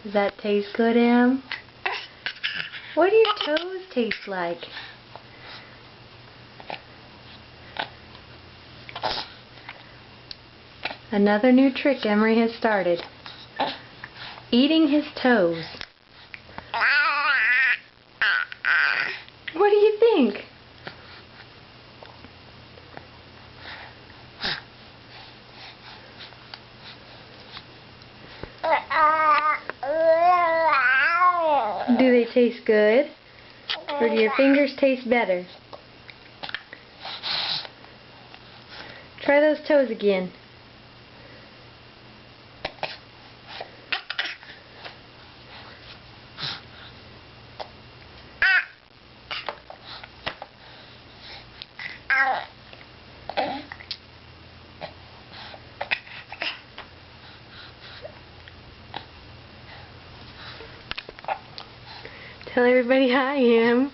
Does that taste good, Em? What do your toes taste like? Another new trick Emery has started. Eating his toes. What do you think? Do they taste good? Or do your fingers taste better? Try those toes again. Tell everybody hi, Em.